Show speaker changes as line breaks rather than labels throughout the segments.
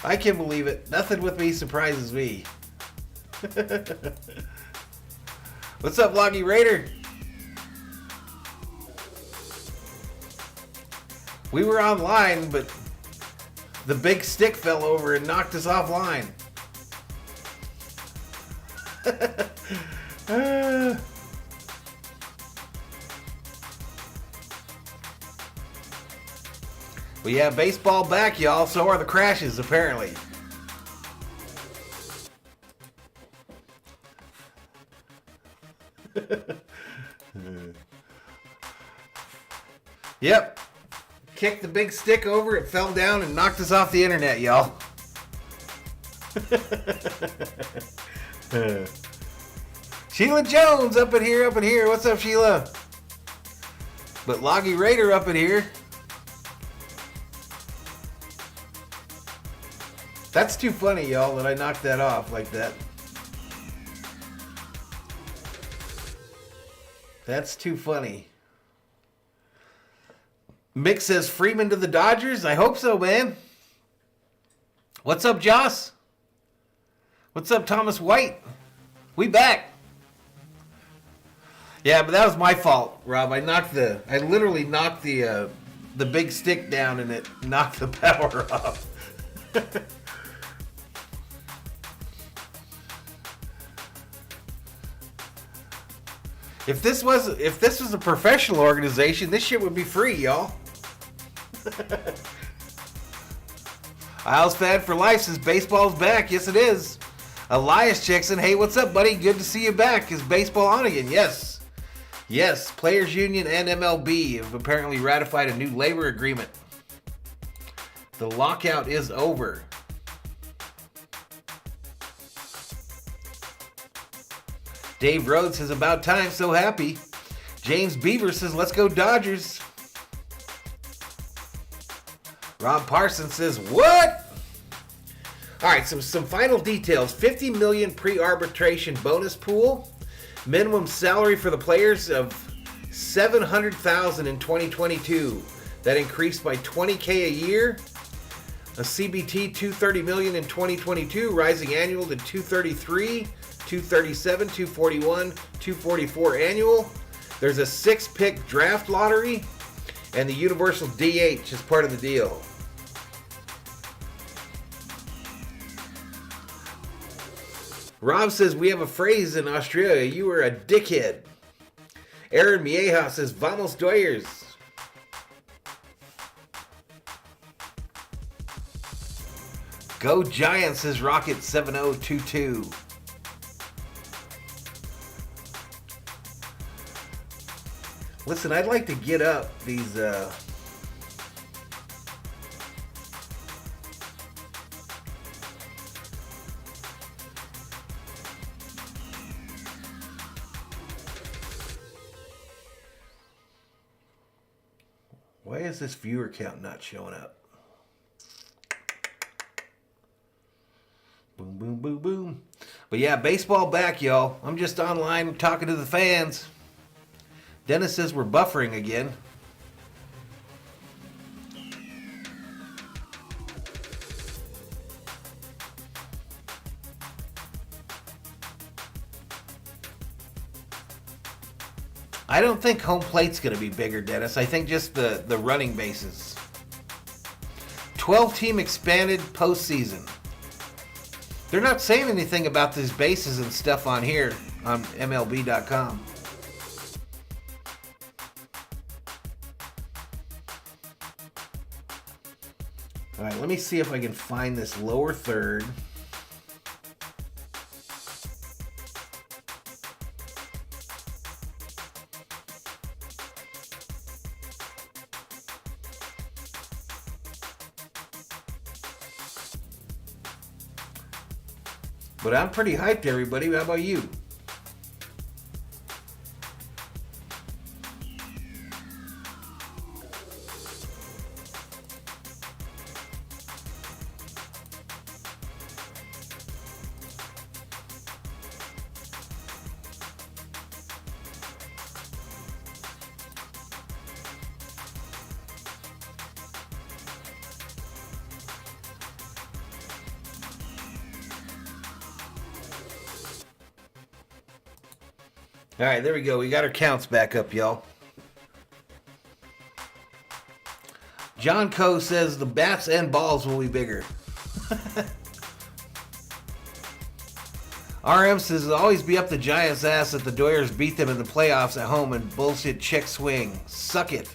I can believe it. Nothing with me surprises me. What's up, Loggy Raider? We were online, but the big stick fell over and knocked us offline. We have baseball back, y'all. So are the crashes, apparently. Yep. Kicked the big stick over, it fell down and knocked us off the internet, y'all. Sheila Jones up in here, What's up, Sheila? But Loggy Raider up in here. That's too funny, y'all, that I knocked that off like that. That's too funny. Mick says Freeman to the Dodgers. I hope so, man. What's up, Joss? What's up, Thomas White? We back. Yeah, but that was my fault, Rob. I literally knocked the big stick down and it knocked the power off. If this was a professional organization, this shit would be free, y'all. Isles fan for life says baseball's back. Yes, it is. Elias checks in. Hey, what's up, buddy? Good to see you back. Is baseball on again? Yes. Yes, Players Union and MLB have apparently ratified a new labor agreement. The lockout is over. Dave Rhodes says, about time, so happy. James Beaver says, let's go Dodgers. Rob Parsons says, what? All right, some final details. $50 million pre-arbitration bonus pool. Minimum salary for the players of $700,000 in 2022. That increased by $20K a year. A CBT $230 million in 2022, rising annual to $233, $237, $241, $244 annual. There's a 6-pick draft lottery, and the universal DH is part of the deal. Rob says, we have a phrase in Australia, you are a dickhead. Aaron Mieja says, vamos Doyers. Go Giants, says Rocket 7022. Listen, I'd like to get up these why is this viewer count not showing up? Boom, boom, boom, boom. But yeah, baseball back, y'all. I'm just online talking to the fans. Dennis says we're buffering again. I don't think home plate's going to be bigger, Dennis. I think just the running bases. 12-team expanded postseason. They're not saying anything about these bases and stuff on here on MLB.com. All right, let me see if I can find this lower third. But I'm pretty hyped, everybody. How about you? All right, there we go. We got our counts back up, y'all. John Coe says the bats and balls will be bigger. RM says it'll always be up the Giants' ass that the Doyers beat them in the playoffs at home and bullshit check swing. Suck it.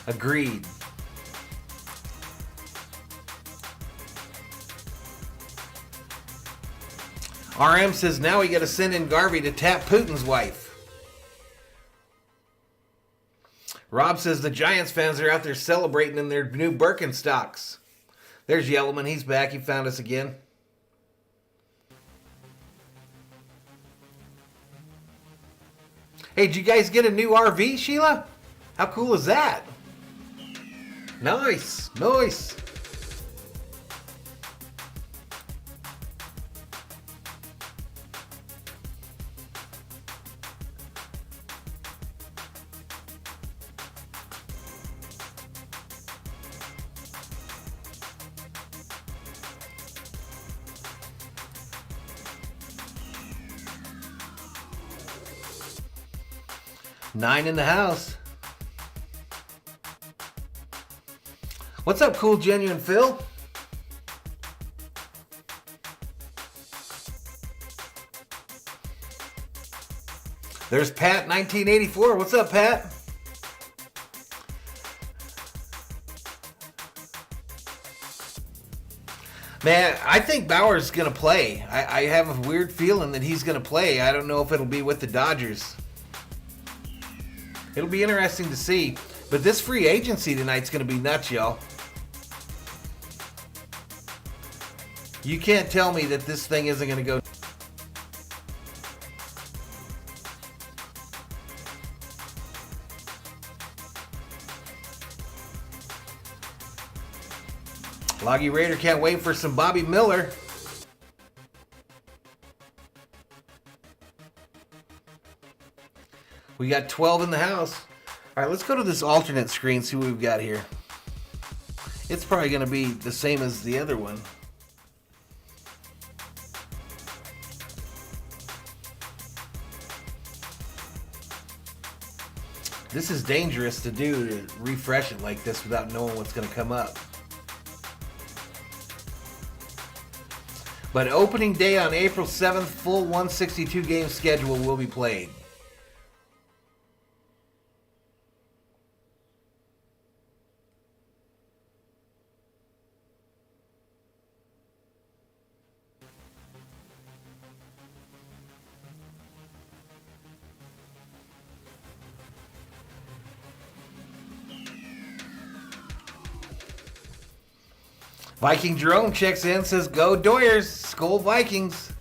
Agreed. RM says now we got to send in Garvey to tap Putin's wife. Rob says the Giants fans are out there celebrating in their new Birkenstocks. There's Yellowman. He's back. He found us again. Hey, did you guys get a new RV, Sheila? How cool is that? Nice. Nice. Nine in the house. What's up, Cool Genuine Phil? There's Pat 1984. What's up, Pat? Man, I think Bauer's going to play. I have a weird feeling that he's going to play. I don't know if it'll be with the Dodgers. It'll be interesting to see. But this free agency tonight's going to be nuts, y'all. You can't tell me that this thing isn't going to go. Loggy Raider can't wait for some Bobby Miller. We got 12 in the house. All right, let's go to this alternate screen, see what we've got here. It's probably going to be the same as the other one. This is dangerous to do, to refresh it like this without knowing what's going to come up. But opening day on April 7th, full 162 game schedule will be played. Viking Jerome checks in, says, go Doyers, SKOL Vikings.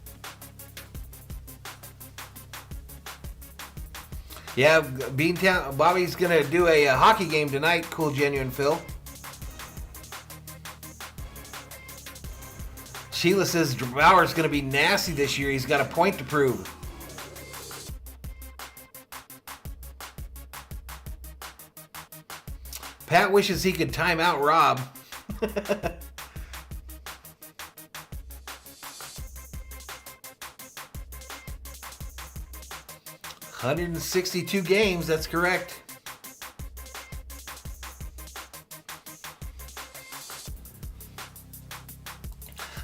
Yeah, Beantown, Bobby's going to do a hockey game tonight, Cool Genuine Phil. Sheila says Bauer's going to be nasty this year. He's got a point to prove. Pat wishes he could time out Rob. 162 games, that's correct.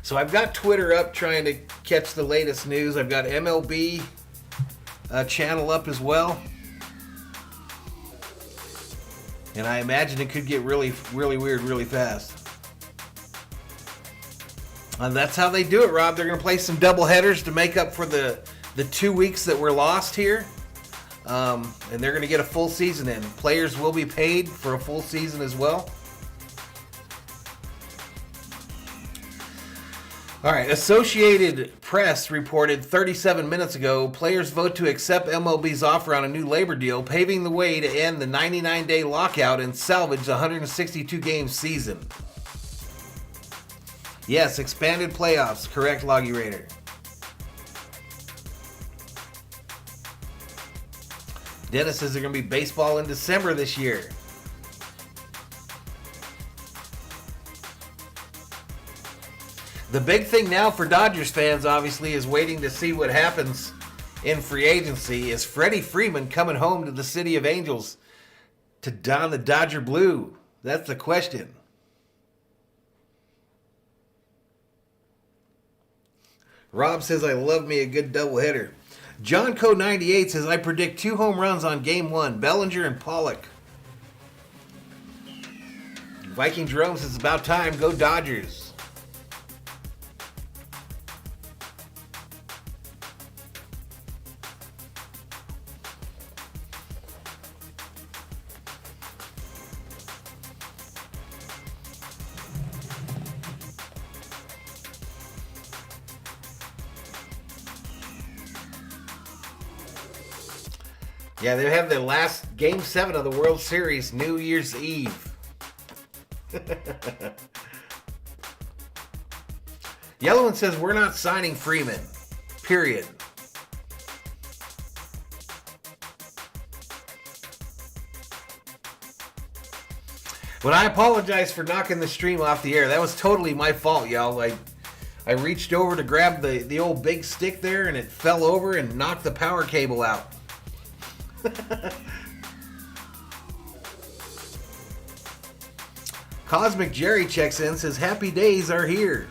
So I've got Twitter up trying to catch the latest news. I've got MLB channel up as well. And I imagine it could get really, really weird really fast. And that's how they do it, Rob. They're going to play some double headers to make up for the 2 weeks that were lost here. And they're going to get a full season in. Players will be paid for a full season as well. All right, Associated Press reported 37 minutes ago, players vote to accept MLB's offer on a new labor deal, paving the way to end the 99-day lockout and salvage the 162-game season. Yes, expanded playoffs. Correct, Loggy Raider. Dennis says they're going to be baseball in December this year. The big thing now for Dodgers fans, obviously, is waiting to see what happens in free agency. Is Freddie Freeman coming home to the City of Angels to don the Dodger blue? That's the question. Rob says, I love me a good doubleheader. John Co 98 says, I predict 2 home runs on game 1. Bellinger and Pollock. Viking Jerome says, it's about time. Go Dodgers. Yeah, they have their last Game 7 of the World Series, New Year's Eve. Yellowman says, we're not signing Freeman. Period. When I apologize for knocking the stream off the air, that was totally my fault, y'all. I reached over to grab the old big stick there, and it fell over and knocked the power cable out. Cosmic Jerry checks in, says happy days are here.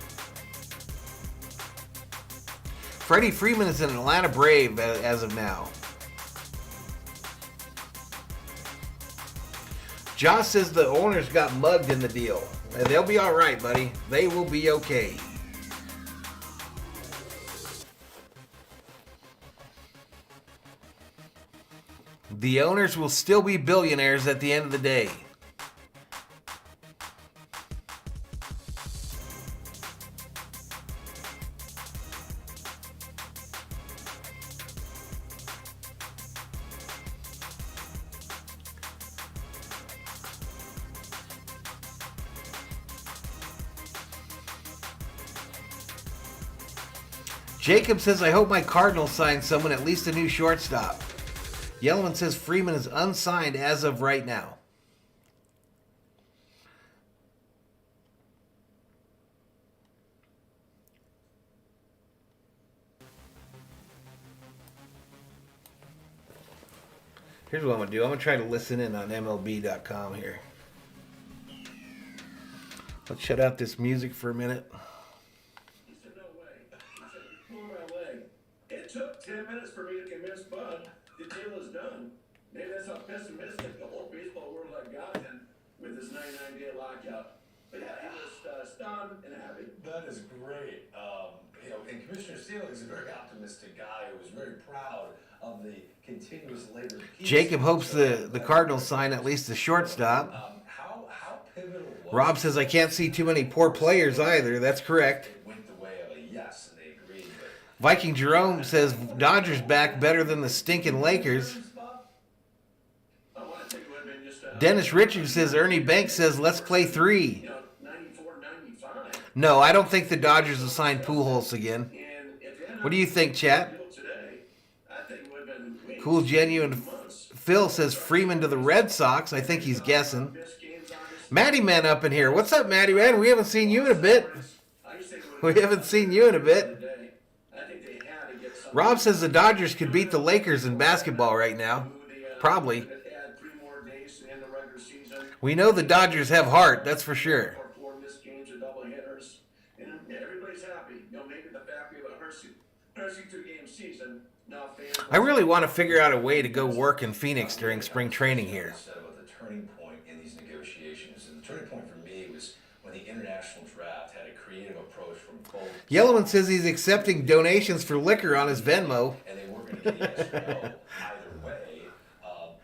Freddie Freeman is an Atlanta Brave as of now. Josh says the owners got mugged in the deal. They'll be all right, buddy. They will be okay. The owners will still be billionaires at the end of the day. Jacob says, I hope my Cardinals sign someone, at least a new shortstop. Yellowman says Freeman is unsigned as of right now. Here's what I'm going to do. I'm going to try to listen in on MLB.com here. Let's shut out this music for a minute.
He said, no way. He said, pull my leg. It took 10 minutes for me to convince Bud the deal is done. Maybe that's how pessimistic the whole baseball world had gotten with this 99-day lockout. But yeah, he was stunned and happy.
That is great. And Commissioner Steele is a very optimistic guy who was very proud of the continuous labor.
Jacob hopes the Cardinals sign at least a shortstop.
How pivotal was
Rob says, I can't see too many poor players either. That's correct.
It went the way of a yes, and they agreed.
Viking Jerome says, Dodgers back better than the stinking Lakers. Dennis Richards says, Ernie Banks says, let's play 3.
94, 95.
No, I don't think the Dodgers will sign Pujols again. What do you think, chat? Cool Genuine Phil says Freeman to the Red Sox. I think he's guessing. Matty Man up in here. What's up, Matty Man? We haven't seen you in a bit. Rob says the Dodgers could beat the Lakers in basketball right now. Probably. We know the Dodgers have heart, that's for sure. I really want to figure out a way to go work in Phoenix during spring training here.
About the turning point in these negotiations, and the turning point for me was when the international draft had a creative approach from both.
Yellowman says he's accepting donations for liquor on his Venmo.
And they weren't going to get yes or no either way.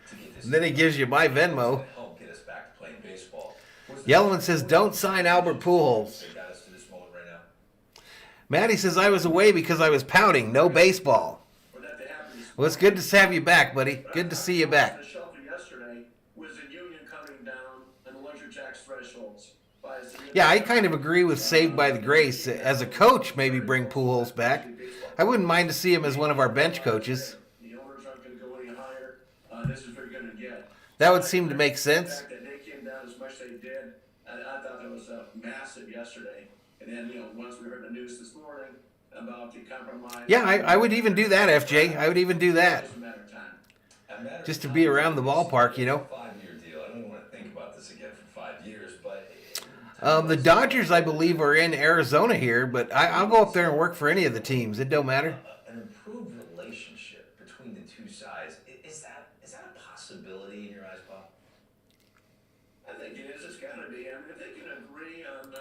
To get this
And then he gives you my Venmo.
help get us back to playing baseball.
Yellowman says don't sign Albert Pujols.
They got us to this moment right now.
Maddie says I was away because I was pouting. No baseball. Well, it's good to have you back, buddy. Good to see you back.
The shelter yesterday was the union coming down and the luxury tax thresholds.
Yeah, I kind of agree with Saved by the Grace. As a coach, maybe bring Pujols back. I wouldn't mind to see him as one of our bench coaches.
The owners aren't going to go any higher. This is what you're going to get.
That would seem to make sense.
The fact that they came down as much as they did, I thought that was massive yesterday. And then, once we heard the news this morning, about the compromise.
Yeah, I would even do that, FJ. I would even do that.
It's a matter of time.
Just to be around the ballpark, you know.
5-year deal. I don't even want to think about this again for 5 years, but
The Dodgers, I believe, are in Arizona here, but I'll go up there and work for any of the teams. It don't matter.
An improved relationship between the two sides, is that a possibility in your eyes, Bob?
I think it is. It's got to be. I mean, if they can agree on,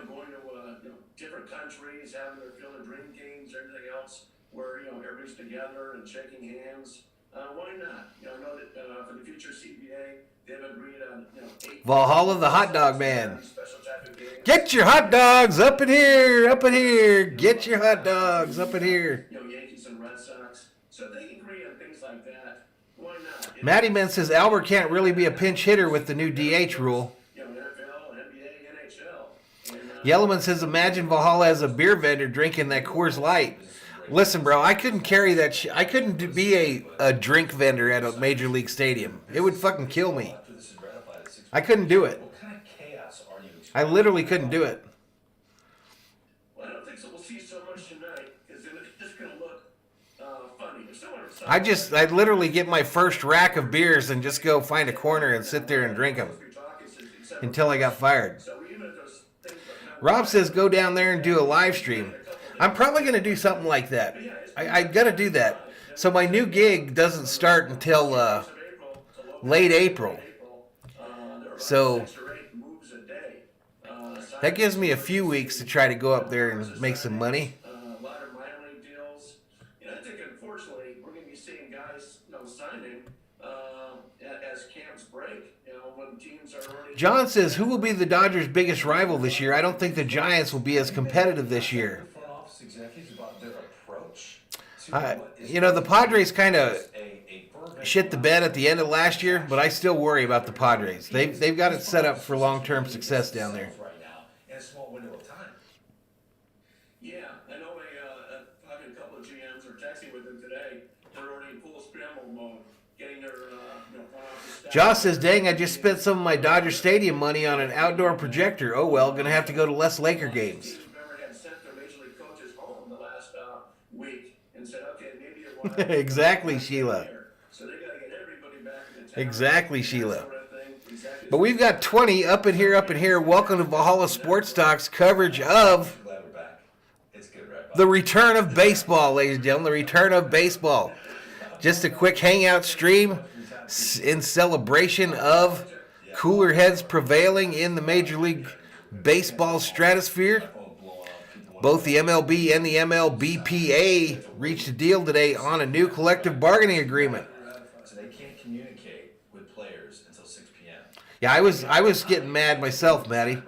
going to different countries, having their field of dream games, everything else, where everybody's together and shaking hands, why not? I know that for the future CBA, they've agreed on 8
Valhalla, the hot dog man.
special type of games.
Get your hot dogs up in here, up in here. Get your hot dogs up in here.
Yankees and Red Sox. So they can agree on things like that. Why not?
Matty Man says Albert can't really be a pinch hitter with the new DH rule.
NFL, NBA, NHL. And,
Yellowman says imagine Valhalla as a beer vendor drinking that Coors Light. Listen, bro, I couldn't carry that I couldn't be a drink vendor at a major league stadium. It would fucking kill me. I couldn't do it.
What kind of chaos are you experiencing?
I literally couldn't do it.
Well, I don't think so. We'll see so much tonight because then it's just going to look funny. If someone
I literally get my first rack of beers and just go find a corner and sit there and drink them until I got fired.
So even if those things
Rob says go down there and do a live stream. I'm probably going to do something like that. I got to do that. So my new gig doesn't start until late April. So that gives me a few weeks to try to go up there and make some money.
a lot of minor league deals. I think unfortunately we're going to be seeing guys signing as camps break. When teams are already.
John says, who will be the Dodgers' biggest rival this year? I don't think the Giants will be as competitive this year.
Front office executives about their approach to
The Padres kind of shit the bed at the end of last year, but I still worry about the Padres. They've got it set up for long-term success down there.
right now in a small window of time.
Yeah, I know talking to a couple of GMs or texting with them today. They're already in full scramble mode, getting their front office staff.
Josh says, dang, I just spent some of my Dodger Stadium money on an outdoor projector. Oh well, gonna have to go to less Laker games.
Teams remember had sent their major league coaches home the last week and said, okay, maybe it was
Exactly, Sheila.
So they got to get everybody back in town.
Exactly, Sheila.
Sort of thing. Exactly.
But we've got 20 up in here. Welcome to Valhalla Sports Talk's coverage of
I'm glad we're back. It's good, right, Bob?
the return of baseball, ladies and gentlemen. The return of baseball. Just a quick hangout stream in celebration of cooler heads prevailing in the Major League Baseball stratosphere. Both the MLB and the MLBPA reached a deal today on a new collective bargaining agreement.
So they can't communicate with players until 6 p.m.
Yeah, I was getting mad myself, Matty.
right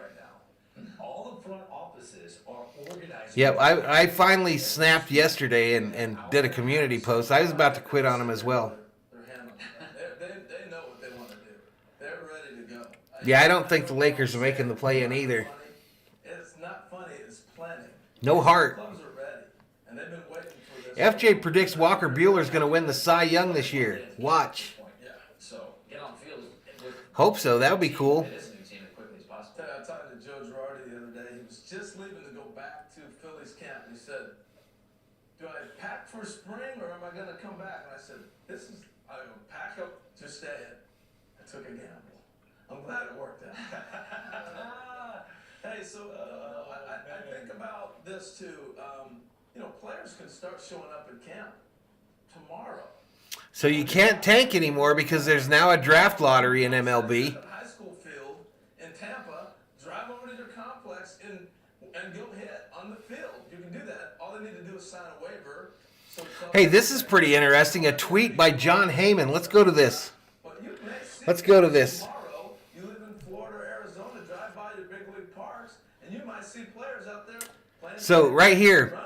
now. All the front offices are organizing.
Yep, I finally snapped yesterday and did a community post. I was about to quit on them as well.
They're handling it. They know what they want to do. They're ready to go.
Yeah, I don't think the Lakers are making the play-in either.
It's not funny. It's planning.
No heart.
Clubs are ready, and they've been waiting for this.
FJ predicts Walker Buehler's going to win the Cy Young this year. Watch.
Yeah.
So
Get on field with
Hope so. That would be cool.
this new team as quickly as possible.
I talked to Joe Girardi the other day. He was just leaving to go back to Phillies camp. And he said, "Do I pack for spring or am I going to come back?" And I said, I go pack up to stay in." I took a gamble. I'm glad it worked out. Hey, so I think about this too. Players can start showing up at camp tomorrow.
So you can't tank anymore because there's now a draft lottery in MLB.
At the high school field in Tampa, drive over to their complex and go hit on the field. You can do that. All they need to do is sign a waiver.
Hey, this is pretty interesting. A tweet by John Heyman. Let's go to this.
But you may see
Let's go to this.
Tomorrow, you live in Florida or Arizona, drive by your big league parks, and you might see players out there playing.
So right here,
running.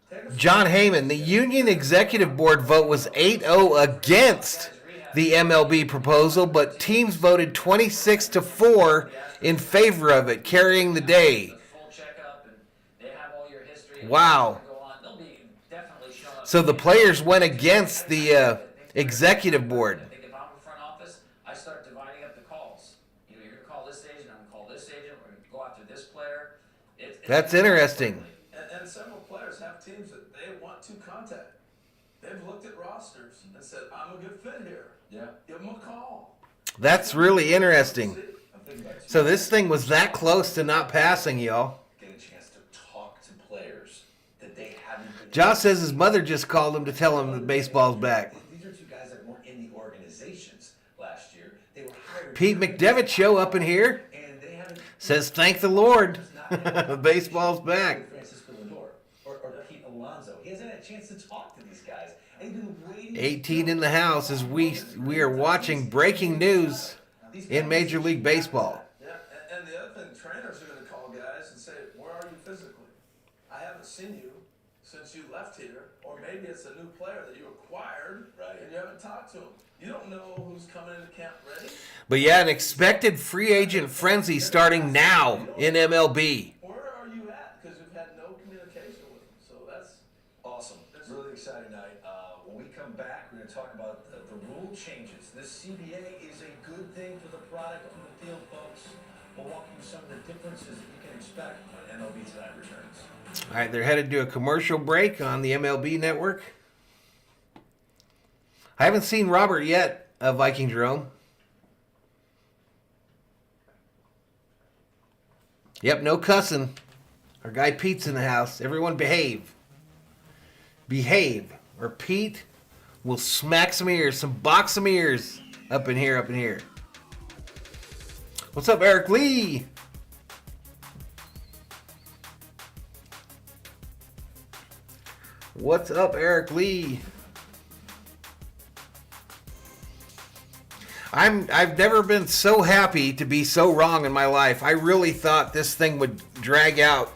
Take a
John Heyman, the union executive board vote was 8-0 against the MLB proposal, but teams voted 26-4 in favor of it, carrying the day.
Full checkup, and they have all your history.
Wow.
They'll be definitely showing up.
So the players went against the executive board.
I think if I'm in front office, I start dividing up the calls. You're going to call this agent, I'm going to call this agent, we're going to go after this player. It's
That's interesting.
And And several players have teams that they want to contact. They've looked at rosters and said, I'm a good fit here.
Yeah.
Give them a call.
That's really interesting.
I'm thinking about
So this thing was that close to not passing, y'all.
get a chance to talk to players that they haven't been.
Josh says his mother just called him to tell him that baseball's back.
These are two guys that weren't in the organizations last year. They were hired.
Pete McDevitt show up in here.
And they haven't.
Says, thank the Lord. Baseball's back.
Francisco Lindor or Pete Alonso. He hasn't had a chance to talk to these guys. And he's been waiting.
18 in the house as we are watching breaking news in Major League Baseball.
Yeah, and the other thing, trainers are going to call guys and say, where are you physically? I haven't seen you since you left here. Or maybe it's a new player that you acquired,
Right.
and you haven't talked to him. You don't know who's coming into camp ready.
But yeah, an expected free agent frenzy starting now in MLB.
Where are you at? Because you've had no communication with them. So that's
Awesome. Really exciting night. When we come back, we're going to talk about the rule changes. This CBA is a good thing for the product on the field, folks. We'll walk you through some of the differences that you can expect when MLB Tonight returns.
All right, they're headed to a commercial break on the MLB network. I haven't seen Robert yet of Vikings Rome. Yep, no cussing. Our guy Pete's in the house. Everyone behave. Behave. Or Pete will smack some ears, some box some ears up in here, up in here. What's up, Eric Lee? What's up, Eric Lee? I've never been so happy to be so wrong in my life. I really thought this thing would drag out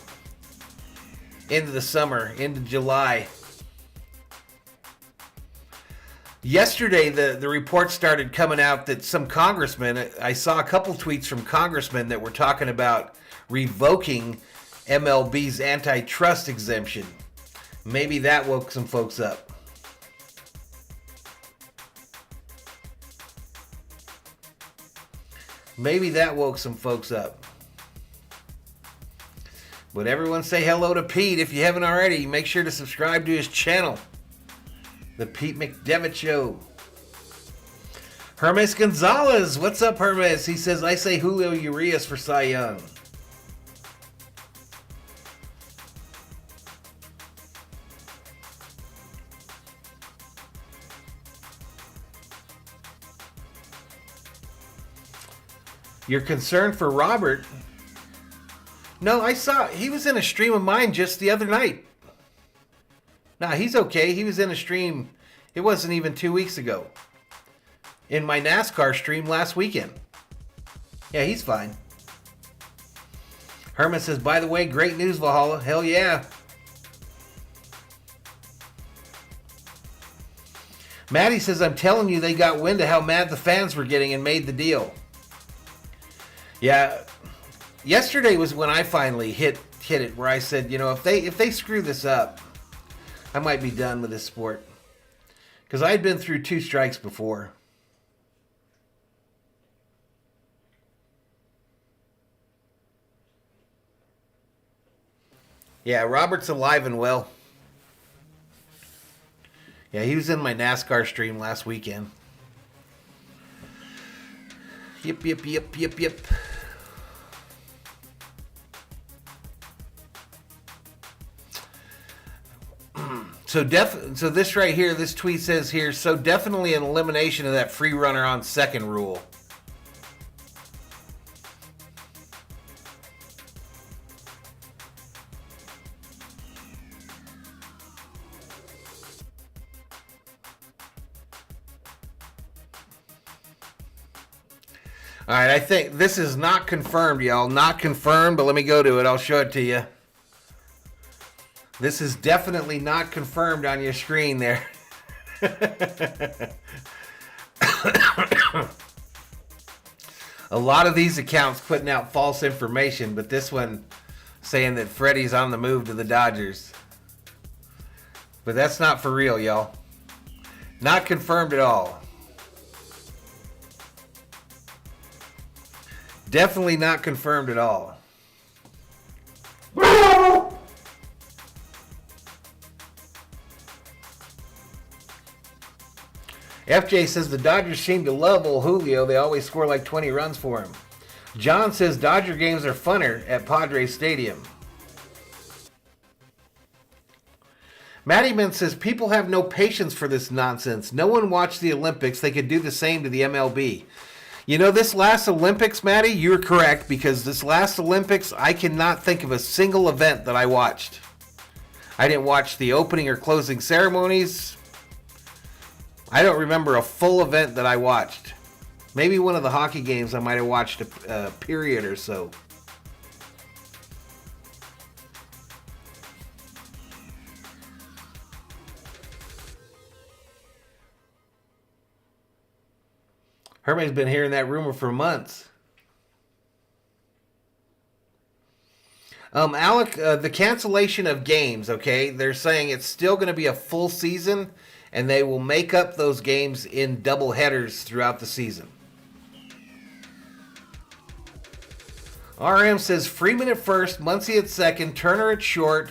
into the summer, into July. Yesterday, the report started coming out that some congressmen, I saw a couple tweets from congressmen that were talking about revoking MLB's antitrust exemption. Maybe that woke some folks up. Maybe that woke some folks up. But everyone say hello to Pete. If you haven't already, make sure to subscribe to his channel. The Pete McDevitt Show. Hermes Gonzalez. What's up, Hermes? He says, I say Julio Urias for Cy Young. You're concerned for Robert? No, I saw he was in a stream of mine just the other night. Nah, he's okay. He was in a stream. It wasn't even 2 weeks ago. In my NASCAR stream last weekend. Yeah, he's fine. Herman says, by the way, great news, Valhalla. Hell yeah. Maddie says, I'm telling you, they got wind of how mad the fans were getting and made the deal. Yeah, yesterday was when I finally hit it, where I said, you know, if they screw this up, I might be done with this sport. Because I had been through 2 strikes before. Yeah, Robert's alive and well. Yeah, he was in my NASCAR stream last weekend. Yep. So this right here, this tweet says here, so definitely an elimination of that free runner on second rule. All right, I think this is not confirmed, y'all. Not confirmed, but let me go to it. I'll show it to you. This is definitely not confirmed on your screen there. A lot of these accounts putting out false information, but this one saying that Freddie's on the move to the Dodgers. But that's not for real, y'all. Not confirmed at all. Definitely not confirmed at all. FJ says the Dodgers seem to love old Julio. They always score like 20 runs for him. John says Dodger games are funner at Padres Stadium. Mattyman says people have no patience for this nonsense. No one watched the Olympics. They could do the same to the MLB. You know, this last Olympics, Matty, you're correct, because this last Olympics, I cannot think of a single event that I watched. I didn't watch the opening or closing ceremonies. I don't remember a full event that I watched. Maybe one of the hockey games I might have watched a period or so. Herman's been hearing that rumor for months. Alec, the cancellation of games, okay, they're saying it's still going to be a full season, and they will make up those games in double headers throughout the season. RM says Freeman at first, Muncy at second, Turner at short,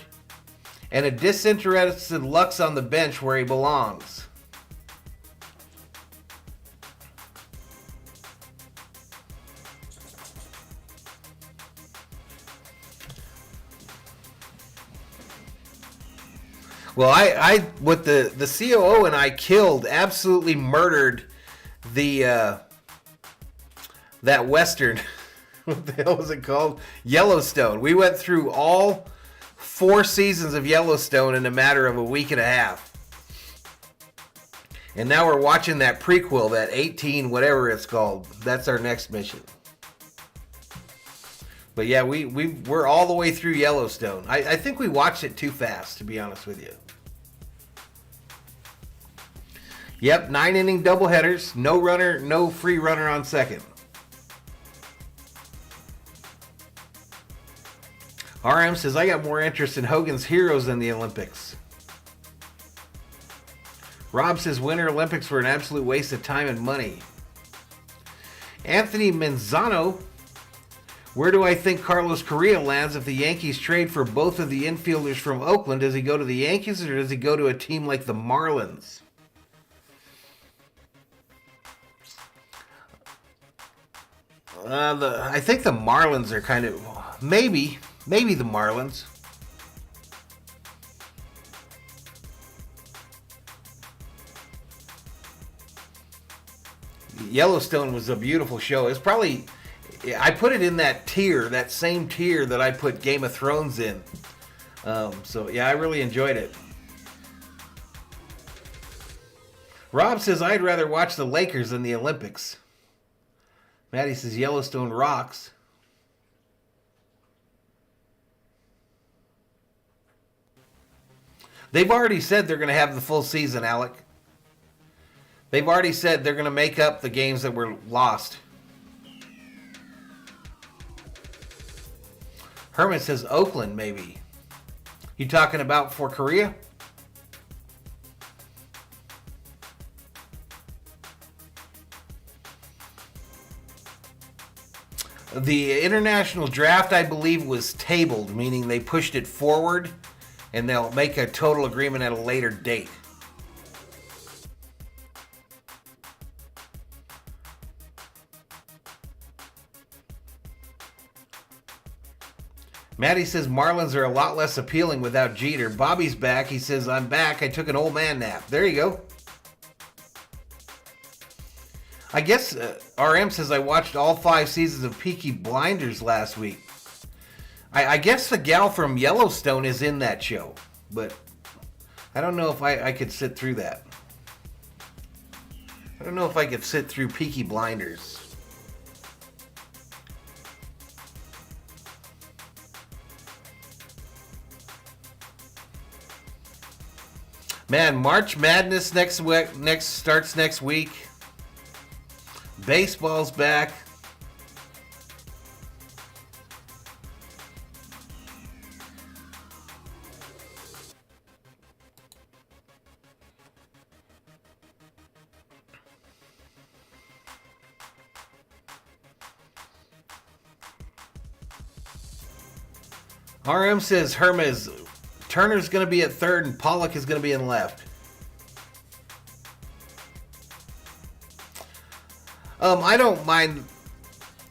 and a disinterested Lux on the bench where he belongs. Well, I what the COO and I killed, absolutely murdered the that Western. What the hell was it called? Yellowstone. We went through all 4 seasons of Yellowstone in a matter of a week and a half. And now we're watching that prequel, that 18, whatever it's called. That's our next mission. But yeah, we're all the way through Yellowstone. I think we watched it too fast, to be honest with you. Yep, 9-inning doubleheaders. No runner, no free runner on second. RM says, I got more interest in Hogan's Heroes than the Olympics. Rob says, Winter Olympics were an absolute waste of time and money. Anthony Manzano, where do I think Carlos Correa lands if the Yankees trade for both of the infielders from Oakland? Does he go to the Yankees or does he go to a team like the Marlins? I think the Marlins are kind of... Maybe the Marlins. Yellowstone was a beautiful show. It's probably... I put it in that tier, that same tier that I put Game of Thrones in. So, yeah, I really enjoyed it. Rob says, I'd rather watch the Lakers than the Olympics. Maddie says, Yellowstone rocks. They've already said they're going to have the full season, Alec. They've already said they're going to make up the games that were lost. Herman says Oakland, maybe. You talking about for Korea? The international draft, I believe, was tabled, meaning they pushed it forward, and they'll make a total agreement at a later date. Maddie says Marlins are a lot less appealing without Jeter. Bobby's back. He says, I'm back. I took an old man nap. There you go. I guess RM says I watched all 5 seasons of Peaky Blinders last week. I guess the gal from Yellowstone is in that show, but I don't know if I could sit through that. I don't know if I could sit through Peaky Blinders. Man, March Madness starts next week. Baseball's back. RM says Turner's going to be at third and Pollock is going to be in left. I don't mind.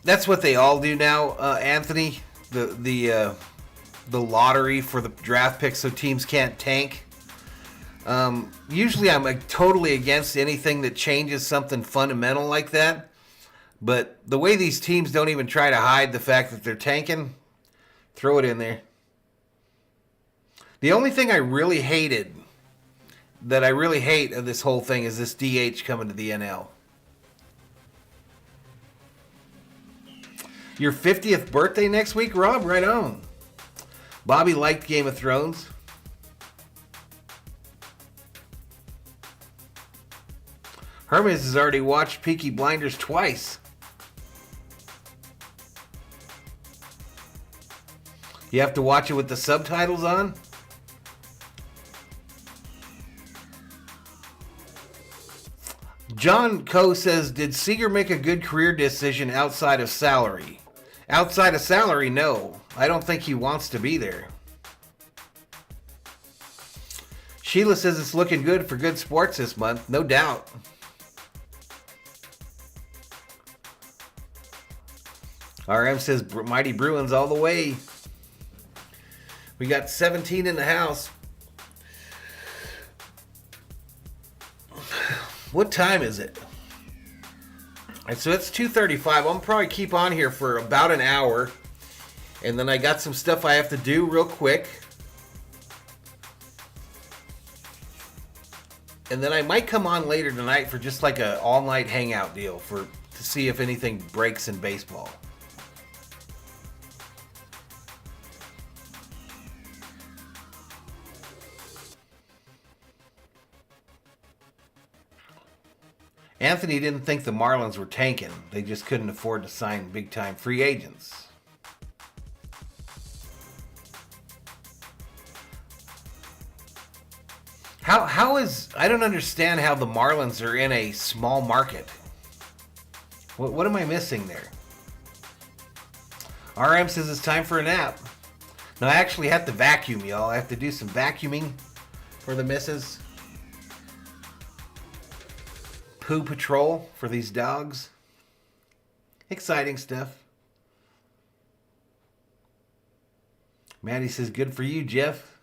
That's what they all do now, Anthony. The lottery for the draft picks so teams can't tank. Usually I'm totally against anything that changes something fundamental like that. But the way these teams don't even try to hide the fact that they're tanking, throw it in there. The only thing I really hate of this whole thing is this DH coming to the NL. Your 50th birthday next week, Rob? Right on. Bobby liked Game of Thrones. Hermes has already watched Peaky Blinders twice. You have to watch it with the subtitles on? John Coe says, did Seager make a good career decision outside of salary? Outside of salary, no. I don't think he wants to be there. Sheila says it's looking good for good sports this month. No doubt. RM says Mighty Bruins all the way. We got 17 in the house. What time is it? And so it's 2:35. I'm probably keep on here for about an hour. And then I got some stuff I have to do real quick. And then I might come on later tonight for just like a all-night hangout deal to see if anything breaks in baseball. Anthony didn't think the Marlins were tanking. They just couldn't afford to sign big-time free agents. I don't understand how the Marlins are in a small market. What am I missing there? RM says it's time for a nap. No, I actually have to vacuum, y'all. I have to do some vacuuming for the missus. Poo patrol for these dogs. Exciting stuff. Maddie says, good for you, Jeff.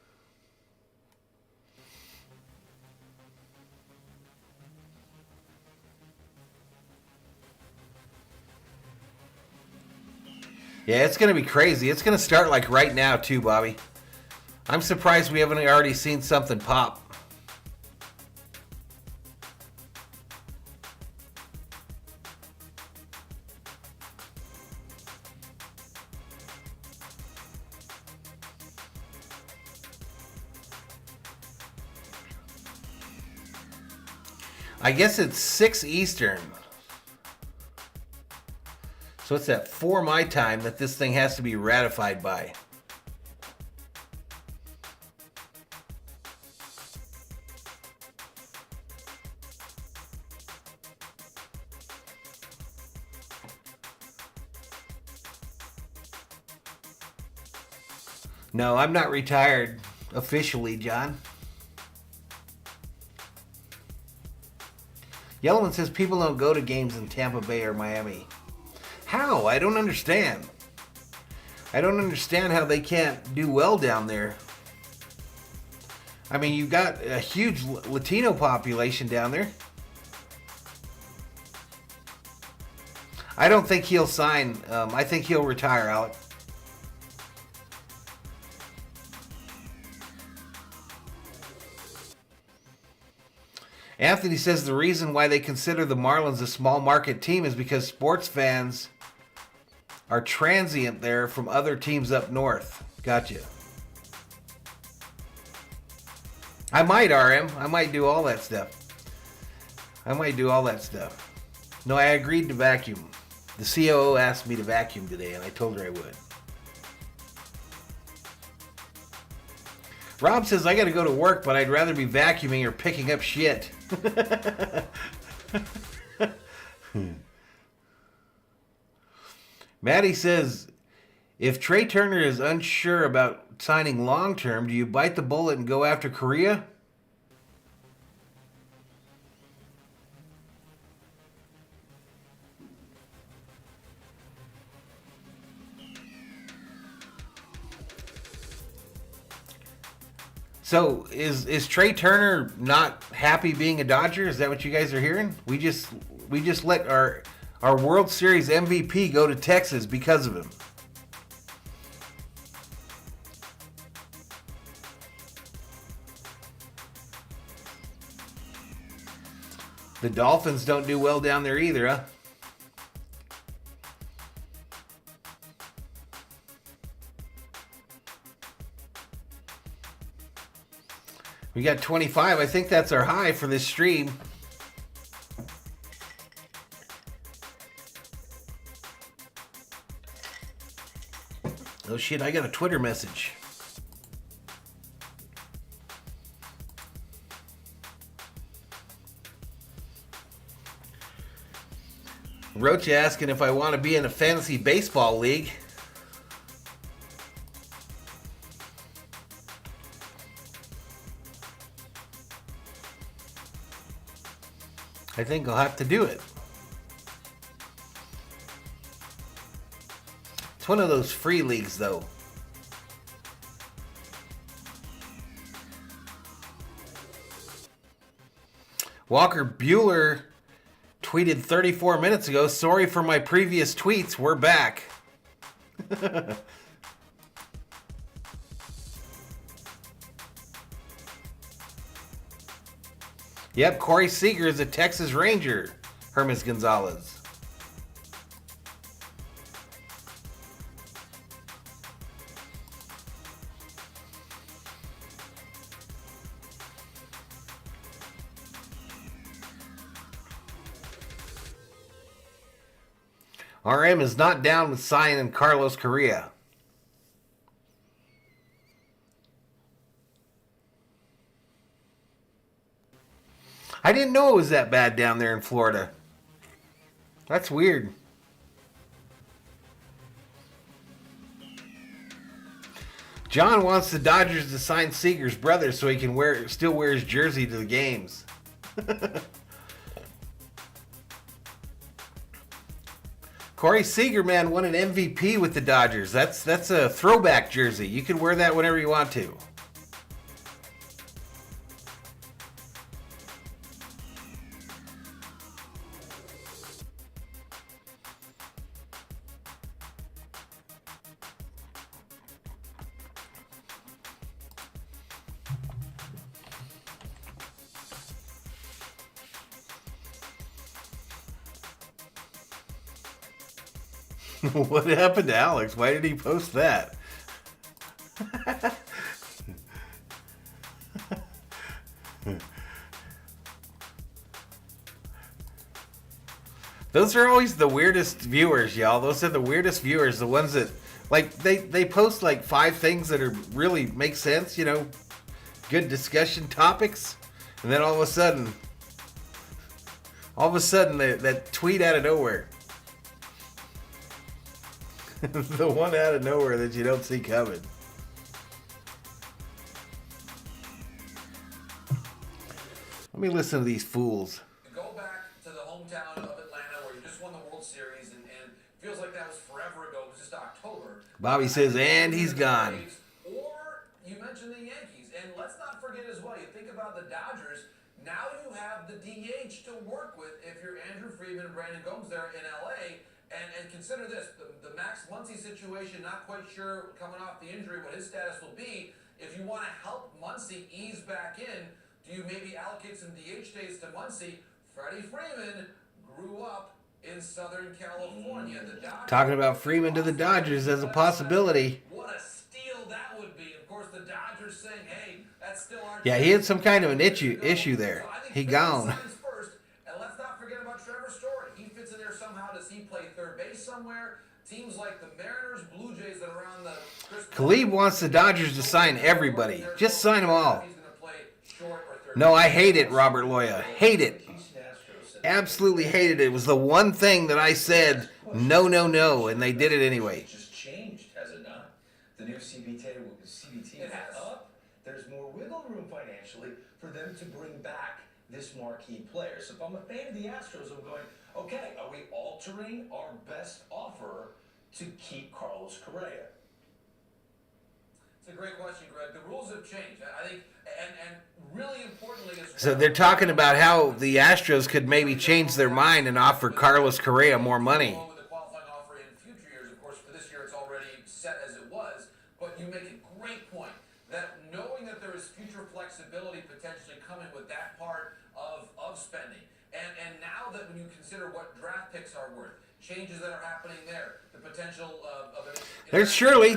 Yeah, it's going to be crazy. It's going to start like right now too, Bobby. I'm surprised we haven't already seen something pop. I guess it's 6 Eastern. So it's at 4 my time that this thing has to be ratified by. No, I'm not retired officially, John. Yellowman says people don't go to games in Tampa Bay or Miami. How? I don't understand. I don't understand how they can't do well down there. I mean, you've got a huge Latino population down there. I don't think he'll sign. I think he'll retire, Alec. Anthony says the reason why they consider the Marlins a small market team is because sports fans are transient there from other teams up north. Gotcha. I might, RM. I might do all that stuff. No, I agreed to vacuum. The COO asked me to vacuum today, and I told her I would. Rob says, I got to go to work, but I'd rather be vacuuming or picking up shit. Maddie says, if Trey Turner is unsure about signing long-term, do you bite the bullet and go after Korea? So is Trey Turner not happy being a Dodger? Is that what you guys are hearing? We just let our World Series MVP go to Texas because of him. The Dolphins don't do well down there either, huh? We got 25. I think that's our high for this stream. Oh shit, I got a Twitter message. Roach asking if I want to be in a fantasy baseball league. I think I'll have to do it. It's one of those free leagues, though. Walker Bueller tweeted 34 minutes ago, sorry for my previous tweets, we're back. Yep, Corey Seager is a Texas Ranger, Hermes Gonzalez. RM is not down with signing Carlos Correa. I didn't know it was that bad down there in Florida. That's weird. John wants the Dodgers to sign Seager's brother so he can still wear his jersey to the games. Corey Seager, man, won an MVP with the Dodgers. That's a throwback jersey. You can wear that whenever you want to. What happened to Alex? Why did he post that? Those are always the weirdest viewers, y'all. Those are the weirdest viewers. The ones that, like, they post like 5 things that are really make sense, you know, good discussion topics, and then all of a sudden that tweet out of nowhere. The one out of nowhere that you don't see coming. Let me listen to these fools.
Go back to the hometown of Atlanta where you just won the World Series and feels like that was forever ago. It was just October.
Bobby says, and he's gone.
Or you mentioned the Yankees. And let's not forget as well, you think about the Dodgers. Now you have the DH to work with if you're Andrew Friedman and Brandon Gomes there in LA. And consider this, the Max Muncy situation, not quite sure coming off the injury what his status will be. If you want to help Muncy ease back in, do you maybe allocate some DH days to Muncy? Freddie Freeman grew up in Southern California. The Dodgers,
talking about Freeman to the Dodgers as a possibility.
What a steal that would be. Of course, the Dodgers saying, hey, that's still our...
Yeah, he had some kind of an issue there. He gone.
Does he play third base somewhere? Teams like the Mariners, Blue Jays that are around the...
Khalid wants the Dodgers to sign everybody. Just sign them all. No, I hate it, Robert Loya. Hate it. Absolutely hated it. It was the one thing that I said, no, and they did it anyway.
Just changed, has it not? The new CBT is up. There's more wiggle room financially for them to bring back this marquee player. So if I'm a fan of the Astros, I'm going... Okay, are we altering our best offer to keep Carlos Correa? It's a great question, Greg. The rules have changed. I think, and really importantly,
So they're talking about how the Astros could maybe change their mind and offer Carlos Correa more money.
With the qualifying offer in future years, of course, for this year it's already set as it was. But you make a great point that knowing that there is future flexibility potentially coming with that part of spending, and now that when you consider what draft picks are worth, changes that are happening there, the potential of it.
There's Shirley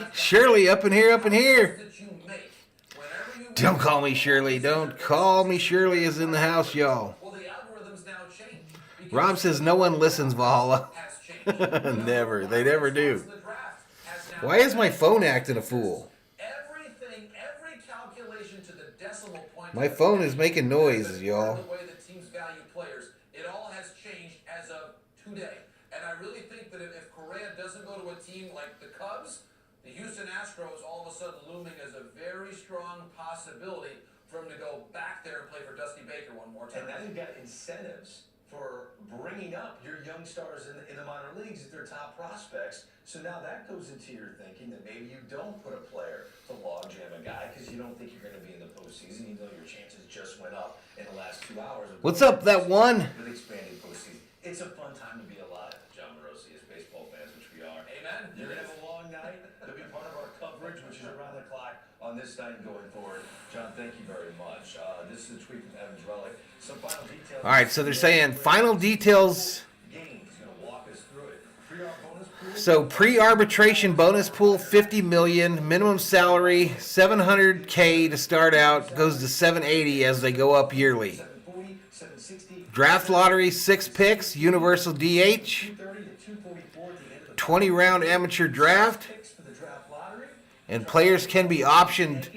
up in here.
That you make whenever you
Don't call me Shirley. Don't call me Shirley is in the house, y'all.
Well, the algorithms now change. because
Rob says no one listens, Valhalla.
has changed.
Never. They never do.
The draft has now
Why is my phone acting a fool?
everything, every calculation to the decimal point.
My phone is making noises, y'all.
The way that teams value players, it all has changed as of today. And I really think that if Correa doesn't go to a team like the Cubs, the Houston Astros all of a sudden looming as a very strong possibility for him to go back there and play for Dusty Baker one more time.
And now you've got incentives for bringing up your young stars in the minor leagues at their top prospects. So now that goes into your thinking that maybe you don't put a player to logjam a guy because you don't think you're going to be in the postseason, even though your chances just went up in the last 2 hours.
What's up, that one?
With expanded postseason. It's a fun time to be alive, John Morosi, as baseball fans, which we are.
Amen.
You're going to have a long night. They'll be part of our coverage, which is around the clock on this night and going forward. John, thank you very much. This is a tweet from Evans Relic. Some final details.
All right, so they're saying final details.
Game. He's going to walk us through it. Pre-op bonus pool.
So pre-arbitration bonus pool, $50 million, minimum salary $700K to start out, goes to $780 as they go up yearly.
740, 760,
Draft lottery, 6 picks, universal DH,
230 to 244 at the end of the
20-round amateur draft,
picks for the draft lottery.
and players can be optioned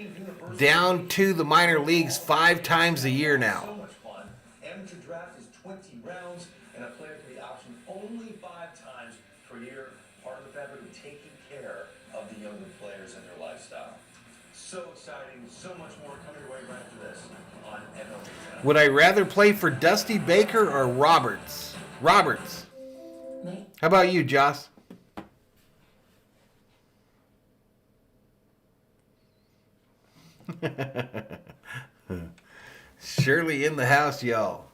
down to the minor leagues 5 times a year
So
now.
much fun. Amateur draft is 20 rounds, and a player can be optioned only 5 times per year. Part of the fabric of taking care of the younger players and their lifestyle. So exciting. So much more coming your way right after this on MLB Tonight.
Would I rather play for Dusty Baker or Roberts? Roberts. How about you, Joss? Shirley in the house, y'all.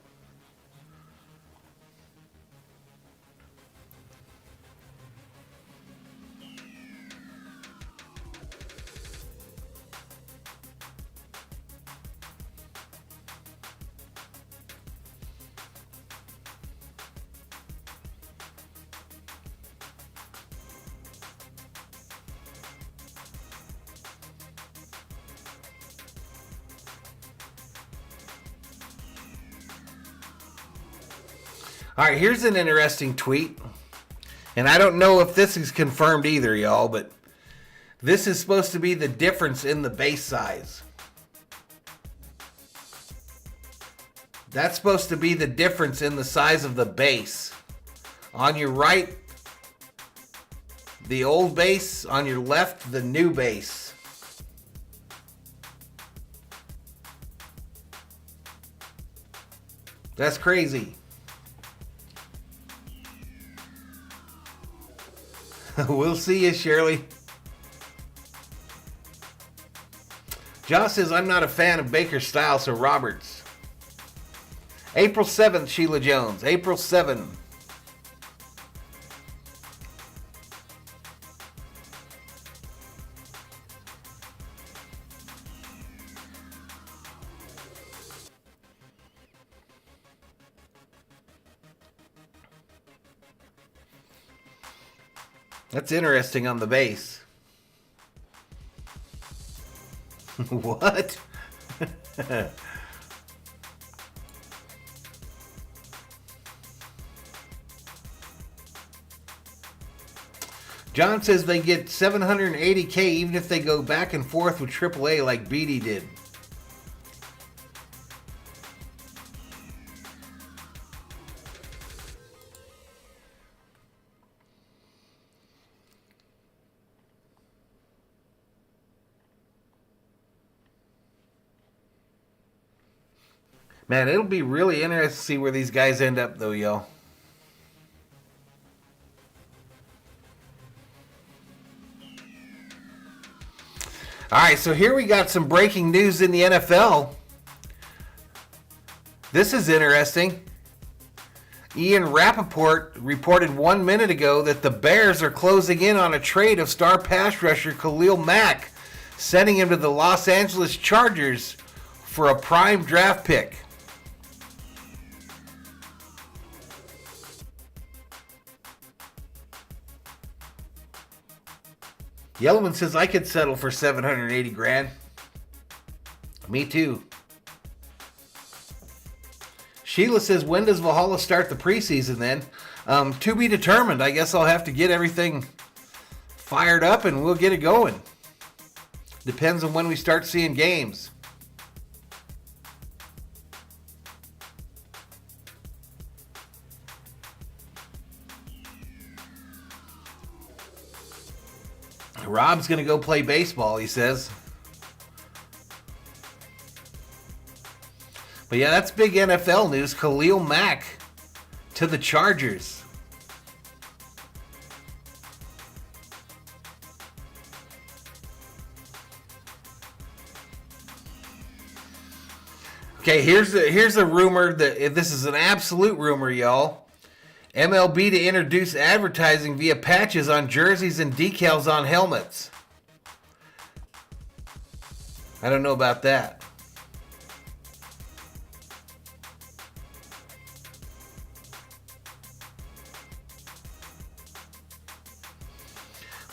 All right, here's an interesting tweet. And I don't know if this is confirmed either, y'all, but this is supposed to be the difference in the base size. That's supposed to be the difference in the size of the base. On your right, the old base. On your left, the new base. That's crazy. We'll see you, Shirley. Josh says, I'm not a fan of Baker's style, so Roberts. April 7th, Sheila Jones. April 7th. That's interesting on the base. What? John says they get $780K even if they go back and forth with AAA like Beatty did. Man, it'll be really interesting to see where these guys end up, though, yo. All right, so here we got some breaking news in the NFL. This is interesting. Ian Rappaport reported 1 minute ago that the Bears are closing in on a trade of star pass rusher Khalil Mack, sending him to the Los Angeles Chargers for a prime draft pick. Yellowman says, I could settle for $780,000. Me too. Sheila says, when does Valhalla start the preseason then? To be determined. I guess I'll have to get everything fired up and we'll get it going. Depends on when we start seeing games. Rob's going to go play baseball, he says. But yeah, that's big NFL news. Khalil Mack to the Chargers. Okay, here's a rumor that this is an absolute rumor, y'all. MLB to introduce advertising via patches on jerseys and decals on helmets. I don't know about that.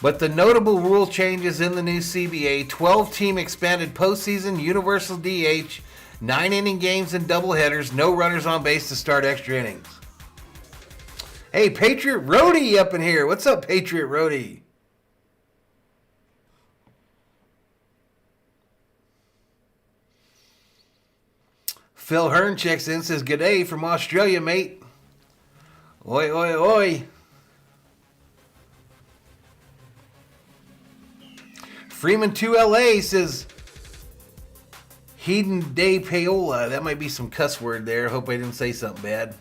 But the notable rule changes in the new CBA: 12-team expanded postseason, universal DH, 9-inning games and doubleheaders, no runners on base to start extra innings. Hey, Patriot Roadie up in here. What's up, Patriot Roadie? Phil Hearn checks in, says, "G'day from Australia, mate." Oi, oi, oi. Freeman 2LA says, Hedon de Paola. That might be some cuss word there. Hope I didn't say something bad.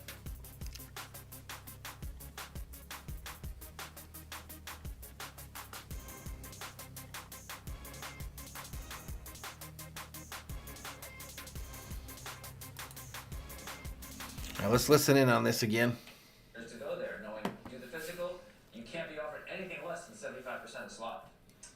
Now let's listen in on this again.
To go there, knowing do the physical, you can't be offered anything less than 75% of slot.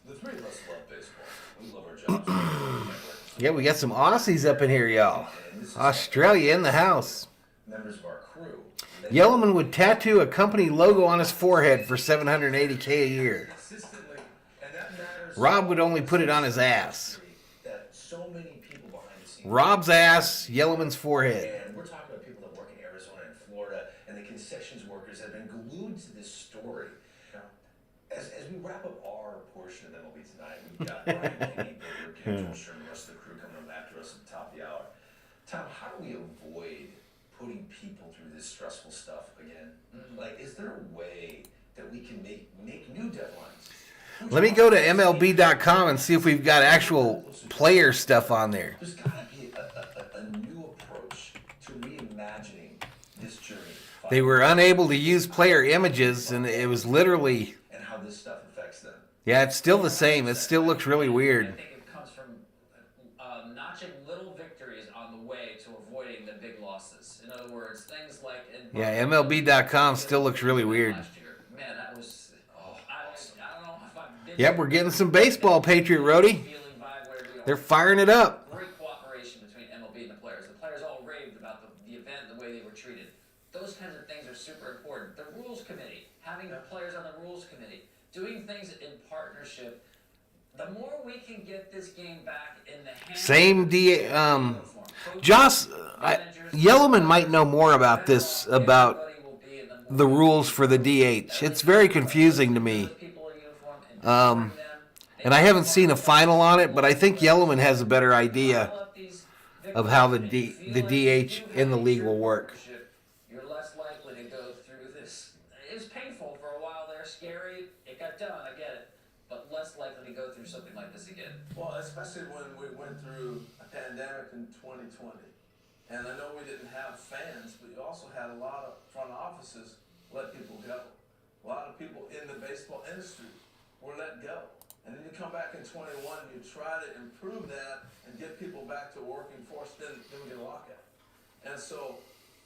The three of us love baseball. We love our jobs.
Yeah, we got some Aussies up in here, y'all. Australia in the house.
Members of our crew.
Yellowman would tattoo a company logo on his forehead for $780K a year.
Consistently, and that matters.
Rob would only put it on his ass.
That so many people behind the scenes.
Rob's ass, Yellowman's forehead.
And we're talking about people that work in Arizona and Florida, and the concessions workers that have been glued to this story. As we wrap up our portion of MLB tonight, we've got Ryan Kinney, Booker, Ken Tolster, and the rest of the crew coming up after us at the top of the hour. Tom, how do we avoid putting people through this stressful stuff again? Like, is there a way that we can make new deadlines?
Let me go to MLB.com and see if we've got actual player stuff on there.
There's got to be a new approach to reimagining this journey.
They were unable to use player images, and it was literally...
And how this stuff affects them.
Yeah, it's still the same. It still looks really
I
weird.
think it comes from notching little victories on the way to avoiding the big losses. In other words, things like...
Yeah, MLB.com still looks really weird.
Last year. Man, that was... I don't know if I've been...
Yep, we're getting some baseball, Patriot Roadie.
Feeling vibe where we are.
They're firing it up.
Great cooperation between MLB and the players. The players all raved about the event, the way they were treated. Those kinds of things are super important. The rules committee, having the players on the rules committee, doing things in partnership. The more we can get this game back in the hands
Same Joss, Yellowman might know more about this, about the rules for the DH. It's very confusing to me. And I haven't seen a final on it, but I think Yellowman has a better idea of how the DH in the league will work.
You're less likely to go through this. It was painful for a while there, scary. It got done, I get it. But less likely to go through something like this again.
Well, especially when we went through a pandemic in 2020. And I know we didn't have fans, but you also had a lot of front offices let people go. A lot of people in the baseball industry were let go. and then you come back in 21 and you try to improve that and get people back to working force, then we get a lockout. And so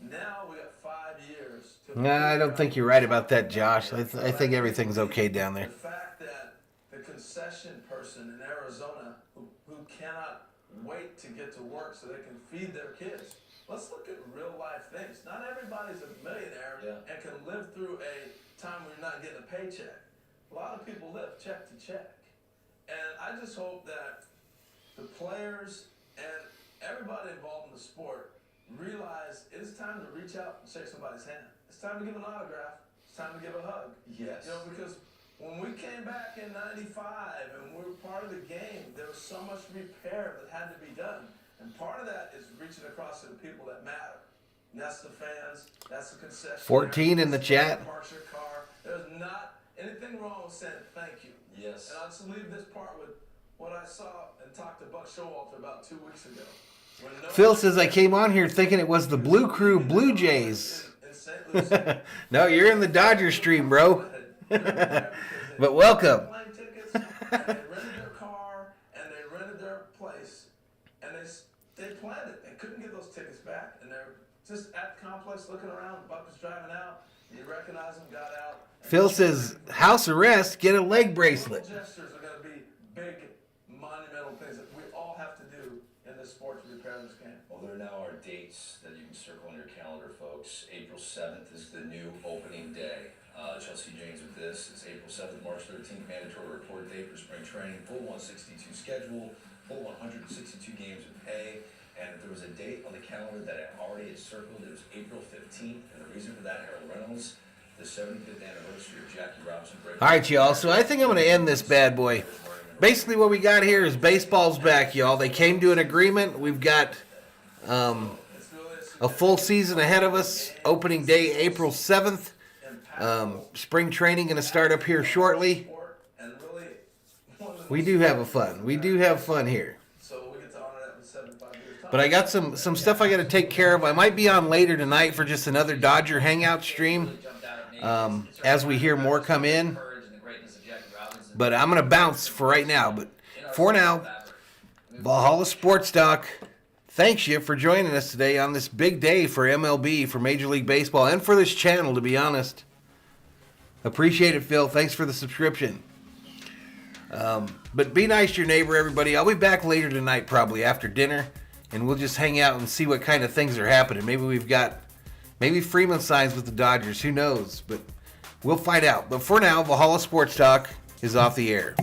now we got 5 years to...
No, I don't think you're right about that, Josh. I think everything's okay down there.
The fact that the concession person in Arizona who cannot wait to get to work so they can feed their kids. Let's look at real life things. Not everybody's a millionaire and can live through a time when you're not getting a paycheck. A lot of people live check to check. And I just hope that the players and everybody involved in the sport realize it is time to reach out and shake somebody's hand. It's time to give an autograph. It's time to give a hug.
Yes.
You know, because when we came back in 95 and we were part of the game, there was so much repair that had to be done. And part of that is reaching across to the people that matter. And that's the fans, that's the concession.
14 in the chat.
Parks your car. There's not anything wrong with saying thank you.
Yes.
And I'll just leave this part with what I saw and talked to Buck Showalter about 2 weeks ago.
Phil says I came on here thinking it was the Blue Crew Blue Jays.
In St. Lucie.
No, you're in the Dodger stream, bro. But welcome.
Plane tickets, and they rented their car and they rented their place, and they planned it. They couldn't get those tickets back, and they're just at the complex looking around. Buck was driving out. You recognize him, got out.
Phil says house arrest, get a leg bracelet.
Little gestures are going to be big, monumental things that we all have to do in this sport to repair this game.
Well, there now are dates that you can circle on your calendar, folks. April 7th is the new opening day. Chelsea James with this. It's April 7th, March 13th, mandatory report date for spring training. Full 162 schedule, full 162 games of pay. And if there was a date on the calendar that I already had circled, it was April 15th. And the reason for that, Harold Reynolds, the 75th anniversary of Jackie Robinson.
All right, y'all. So I think I'm going to end this bad boy. Basically, what we got here is baseball's back, y'all. They came to an agreement. We've got a full season ahead of us. Opening day, April 7th. Spring training going to start up here shortly. We do have fun. We do have fun here.
So we get to honor that with 75 years.
But I got some stuff I got to take care of. I might be on later tonight for just another Dodger Hangout stream as we hear more come in. But I'm going to bounce for right now. But for now, Valhalla Sports Talk, thanks you for joining us today on this big day for MLB, for Major League Baseball, and for this channel, to be honest. Appreciate it, Phil. Thanks for the subscription. But be nice to your neighbor, everybody. I'll be back later tonight, probably after dinner, and we'll just hang out and see what kind of things are happening. Maybe Freeman signs with the Dodgers. Who knows? But we'll find out. But for now, Valhalla Sports Talk is off the air.